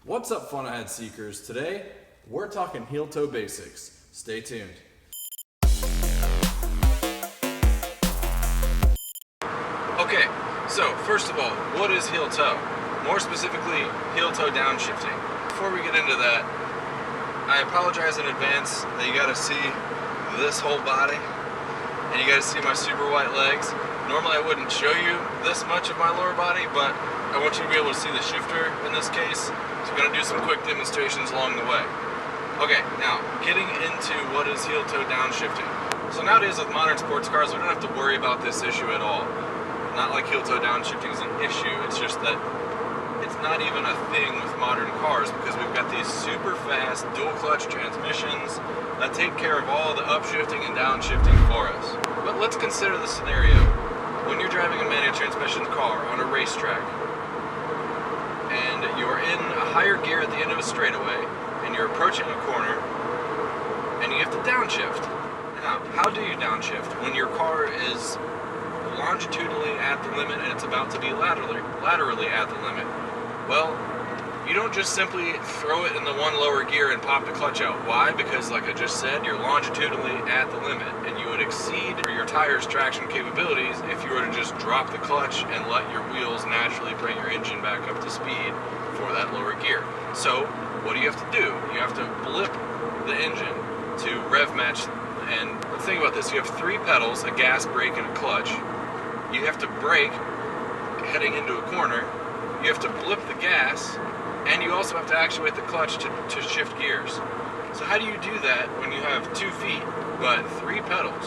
What's up, FunAhead seekers? Today, we're talking heel-toe basics. Stay tuned. Okay, so first of all, what is heel-toe? More specifically, heel-toe downshifting. Before we get into that, I apologize in advance that you gotta see this whole body and you gotta see my super white legs. Normally I wouldn't show you this much of my lower body, but I want you to be able to see the shifter in this case. So I'm gonna do some quick demonstrations along the way. Okay, now getting into what is heel-toe downshifting. So nowadays with modern sports cars, we don't have to worry about this issue at all. Not like heel-toe downshifting is an issue, it's just that it's not even a thing with modern cars because we've got these super fast dual clutch transmissions that take care of all the upshifting and downshifting for us. But let's consider the scenario when you're driving a manual transmission car on a racetrack and you're in a higher gear at the end of a straightaway and you're approaching a corner and you have to downshift. Now, how do you downshift when your car is longitudinally at the limit and it's about to be laterally at the limit? Well, you don't just simply throw it in the one lower gear and pop the clutch out. Why? Because like I just said, you're longitudinally at the limit and you would exceed your tire's traction capabilities if you were to just drop the clutch and let your wheels naturally bring your engine back up to speed for that lower gear. So what do you have to do? You have to blip the engine to rev match. And the thing about this, you have three pedals, a gas, brake, and a clutch. You have to brake heading into a corner. You have to blip the gas, and you also have to actuate the clutch to shift gears. So how do you do that when you have 2 feet but 3 pedals?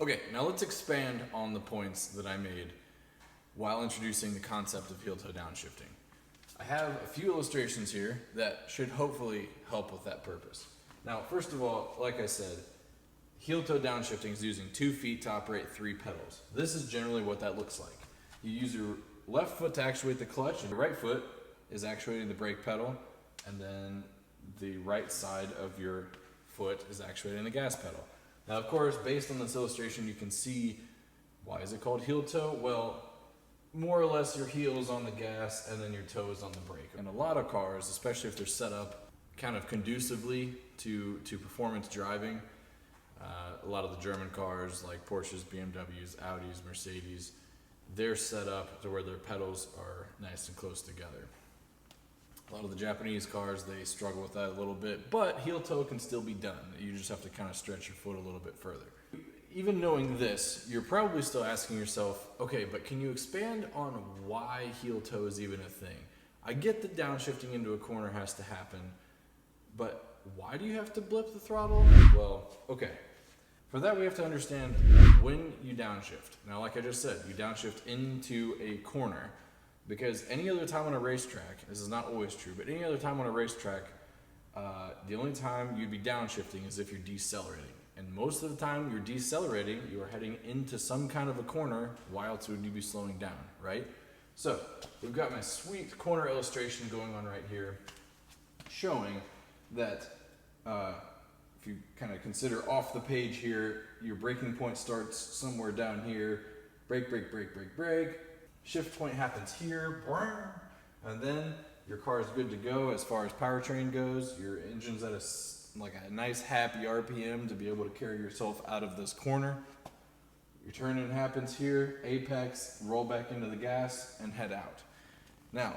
Okay, now let's expand on the points that I made while introducing the concept of heel-toe downshifting. I have a few illustrations here that should hopefully help with that purpose. Now, first of all, like I said, heel-toe downshifting is using 2 feet to operate 3 pedals. This is generally what that looks like. You use your left foot to actuate the clutch, and your right foot is actuating the brake pedal, and then the right side of your foot is actuating the gas pedal. Now, of course, based on this illustration, you can see why is it called heel-toe? Well, more or less your heel is on the gas and then your toe is on the brake. And a lot of cars, especially if they're set up kind of conducively to performance driving, a lot of the German cars like Porsches, BMWs, Audis, Mercedes, they're set up to where their pedals are nice and close together. A lot of the Japanese cars, they struggle with that a little bit, but heel-toe can still be done. You just have to kind of stretch your foot a little bit further. Even knowing this, you're probably still asking yourself, okay, but can you expand on why heel-toe is even a thing? I get that downshifting into a corner has to happen, but why do you have to blip the throttle? Well, okay. For that, we have to understand when you downshift. Now, like I just said, you downshift into a corner because any other time on a racetrack, this is not always true, but any other time on a racetrack, the only time you'd be downshifting is if you're decelerating. And most of the time you're decelerating, you are heading into some kind of a corner, why else would you be slowing down, right? So we've got my sweet corner illustration going on right here, showing that if you kind of consider off the page here, your braking point starts somewhere down here, brake, brake, brake, brake, brake, shift point happens here, and then your car is good to go as far as powertrain goes, your engine's at a nice happy RPM to be able to carry yourself out of this corner. Your turn-in happens here, apex, roll back into the gas, and head out. Now,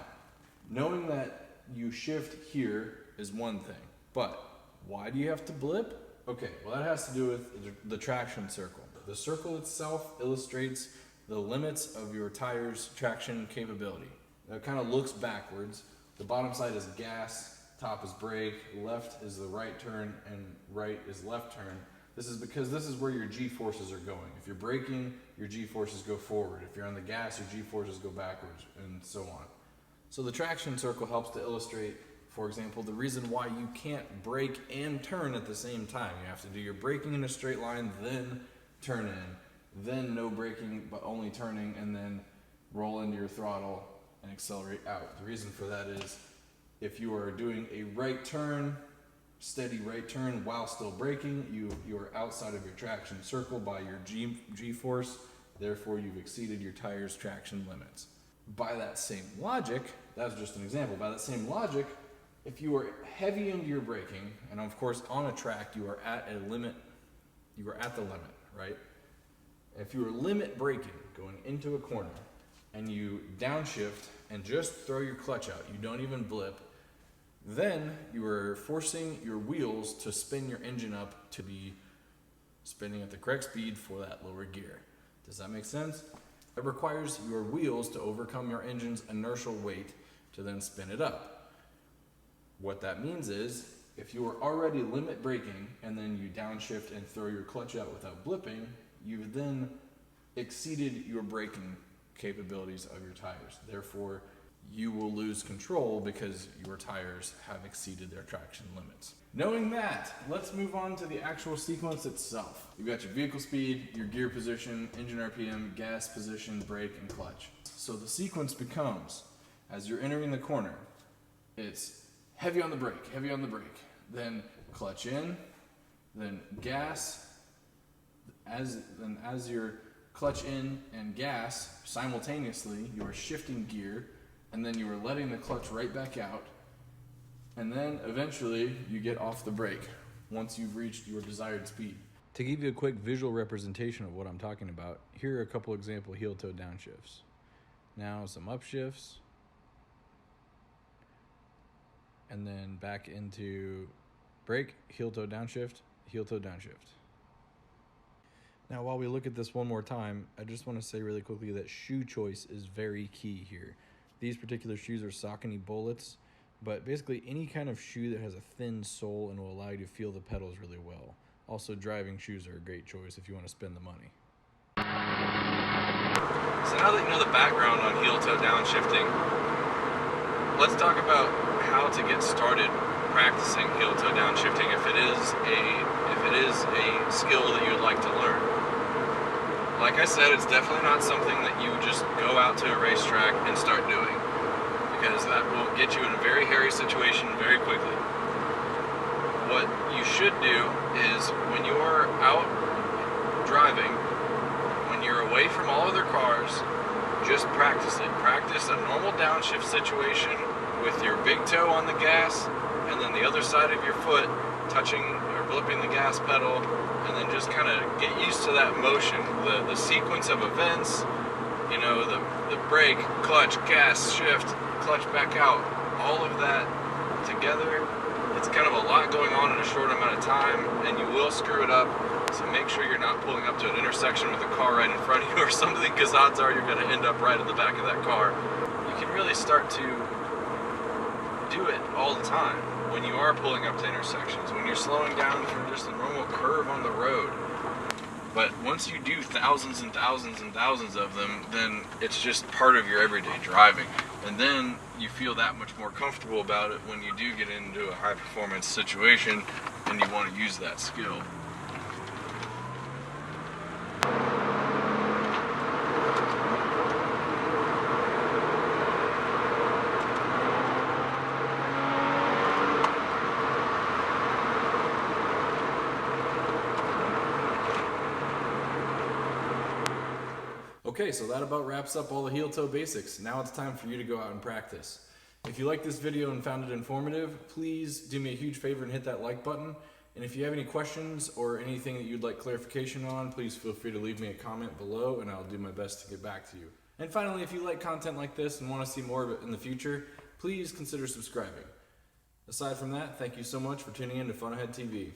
knowing that you shift here is one thing, but why do you have to blip? Okay, well that has to do with the traction circle. The circle itself illustrates the limits of your tire's traction capability. Now it kind of looks backwards. The bottom side is gas, top is brake, left is the right turn, and right is left turn. This is because this is where your G-forces are going. If you're braking, your G-forces go forward. If you're on the gas, your G-forces go backwards, and so on. So the traction circle helps to illustrate, for example, the reason why you can't brake and turn at the same time. You have to do your braking in a straight line, then turn in, then no braking but only turning, and then roll into your throttle and accelerate out. The reason for that is if you are doing a right turn steady right turn while still braking, you are outside of your traction circle by your G-force, therefore you've exceeded your tire's traction limits. By that same logic, that's just an example, by that same logic, if you are heavy into your braking, and of course on a track you are at a limit, you are at the limit, right? If you are limit braking going into a corner and you downshift and just throw your clutch out, you don't even blip, then you are forcing your wheels to spin your engine up to be spinning at the correct speed for that lower gear. Does that make sense? It requires your wheels to overcome your engine's inertial weight to then spin it up. What that means is, if you are already limit braking and then you downshift and throw your clutch out without blipping, you've then exceeded your braking capabilities of your tires. Therefore, you will lose control because your tires have exceeded their traction limits. Knowing that, let's move on to the actual sequence itself. You've got your vehicle speed, your gear position, engine RPM, gas position, brake, and clutch. So the sequence becomes, as you're entering the corner, it's heavy on the brake, then clutch in, then gas, as your clutch in and gas simultaneously, you are shifting gear, and then you are letting the clutch right back out, and then eventually you get off the brake once you've reached your desired speed. To give you a quick visual representation of what I'm talking about, here are a couple example heel-toe downshifts. Now some upshifts, and then back into brake, heel-toe downshift, heel-toe downshift. Now while we look at this one more time, I just want to say really quickly that shoe choice is very key here. These particular shoes are Saucony Bullets, but basically any kind of shoe that has a thin sole and will allow you to feel the pedals really well. Also, driving shoes are a great choice if you want to spend the money. So now that you know the background on heel-toe downshifting, let's talk about how to get started practicing heel-toe downshifting if it is a skill that you would like to learn. Like I said, it's definitely not something that you just go out to a racetrack and start doing, because that will get you in a very hairy situation very quickly. What you should do is, when you are out driving, when you're away from all other cars, just practice it. Practice a normal downshift situation with your big toe on the gas and then the other side of your foot touching or blipping the gas pedal, and then just kind of get used to that motion, the sequence of events, you know, the brake, clutch, gas, shift, clutch back out, all of that together. It's kind of a lot going on in a short amount of time, and you will screw it up, so make sure you're not pulling up to an intersection with a car right in front of you or something, because odds are you're going to end up right at the back of that car. You can really start to do it all the time when you are pulling up to intersections, when you're slowing down for just a normal curve on the road. But once you do thousands and thousands and thousands of them, then it's just part of your everyday driving. And then you feel that much more comfortable about it when you do get into a high performance situation and you want to use that skill. Okay, so that about wraps up all the heel-toe basics. Now it's time for you to go out and practice. If you liked this video and found it informative, please do me a huge favor and hit that like button. And if you have any questions or anything that you'd like clarification on, please feel free to leave me a comment below and I'll do my best to get back to you. And finally, if you like content like this and want to see more of it in the future, please consider subscribing. Aside from that, thank you so much for tuning in to FunAhead TV.